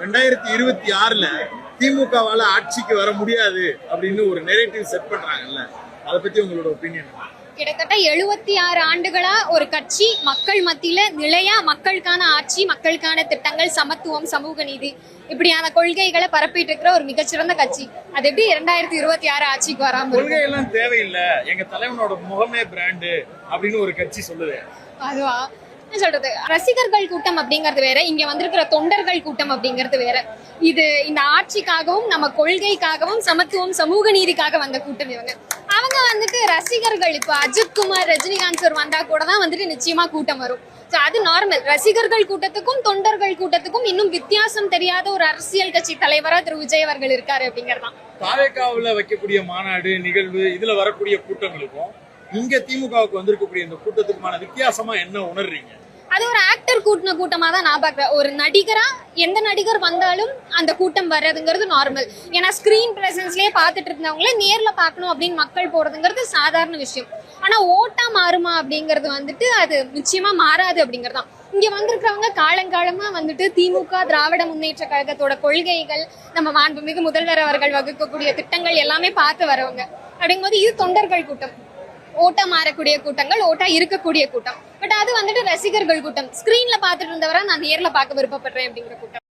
2026ல திமுகவால ஆட்சிக்கு வர முடியாது அப்படின்னு ஒரு நெரேட்டிவ் செட் பண்றாங்கல்ல, அதை பத்தி உங்களோட ஒப்பீனியன்? கிட்டத்தட்ட 76 ஆண்டுகளா ஒரு கட்சி மக்கள் மத்தியில நிலையா மக்களுக்கான ஆட்சி, மக்களுக்கான திட்டங்கள், சமத்துவம், சமூக நீதி இப்படியான கொள்கைகளை பரப்பிட்டு இருக்கிற ஒரு மிகச்சிறந்த கட்சி. அது எப்படி 2026 ஆட்சிக்கு வராம? கொள்கை எல்லாம் தேவையில்லை, எங்க தலைவனோட முகமே பிராண்டு அப்படின்னு ஒரு கட்சி சொல்லுது. அதுவா சொல்றது? ரசிகர்கள் கூட்டம் அப்படிங்கிறது வேற, இங்க வந்திருக்கிற தொண்டர்கள் கூட்டம் அப்படிங்கிறது வேற. இது இந்த ஆட்சிக்காகவும் நம்ம கொள்கைக்காகவும் சமத்துவம் சமூக நீதிக்காக வந்த கூட்டம் இவங்க. அவங்க வந்துட்டு ரசிகர்கள், இப்ப அஜித் குமார், ரஜினிகாந்த் சார் வந்தா கூட தான் வந்துட்டு நிச்சயமா கூட்டம் வரும். அது நார்மல். ரசிகர்கள் கூட்டத்துக்கும் தொண்டர்கள் கூட்டத்துக்கும் இன்னும் வித்தியாசம் தெரியாத ஒரு அரசியல் கட்சி தலைவரா திரு விஜய் அவர்கள் இருக்காரு அப்படிங்கறதான். தாவேகாவுல வைக்கக்கூடிய மாநாடு நிகழ்வு, இதுல வரக்கூடிய கூட்டங்களுக்கும் இங்க திமுகவுக்கு வந்திருக்கக்கூடிய இந்த கூட்டத்துக்குமான வித்தியாசமா என்ன உணர்றீங்க? அது ஒரு ஆக்டர் கூட்டின கூட்டமா தான் நான் பாக்குறேன். ஒரு நடிகரா எந்த நடிகர் வந்தாலும் அந்த கூட்டம் வர்றதுங்கிறது நார்மல். ஏன்னா ஸ்கிரீன் பிரசன்ஸ்லயே பாத்துட்டு இருந்தவங்களே நேர்ல பாக்கணும் அப்படின்னு மக்கள் போறதுங்கிறது சாதாரண விஷயம். ஆனா ஓட்டா மாறுமா அப்படிங்கறது வந்துட்டு அது நிச்சயமா மாறாது அப்படிங்கறதுதான். இங்க வந்திருக்கிறவங்க காலங்காலமா வந்துட்டு திமுக திராவிட முன்னேற்ற கழகத்தோட கொள்கைகள், நம்ம மாண்புமிகு முதல்வர் அவர்கள் வகுக்கக்கூடிய திட்டங்கள் எல்லாமே பார்த்து வரவங்க. அப்படிங்கும்போது இது தொண்டர்கள் கூட்டம், ஓட்டா மாறக்கூடிய கூட்டங்கள், ஓட்டா இருக்கக்கூடிய கூட்டம். பட் அது வந்துட்டு ரசிகர்கள் கூட்டம், ஸ்கிரீன்ல பாத்துட்டு இருந்தவரை நான் நேர்ல பார்க்க விருப்பப்படுறேன் அப்படிங்கிற கூட்டம்.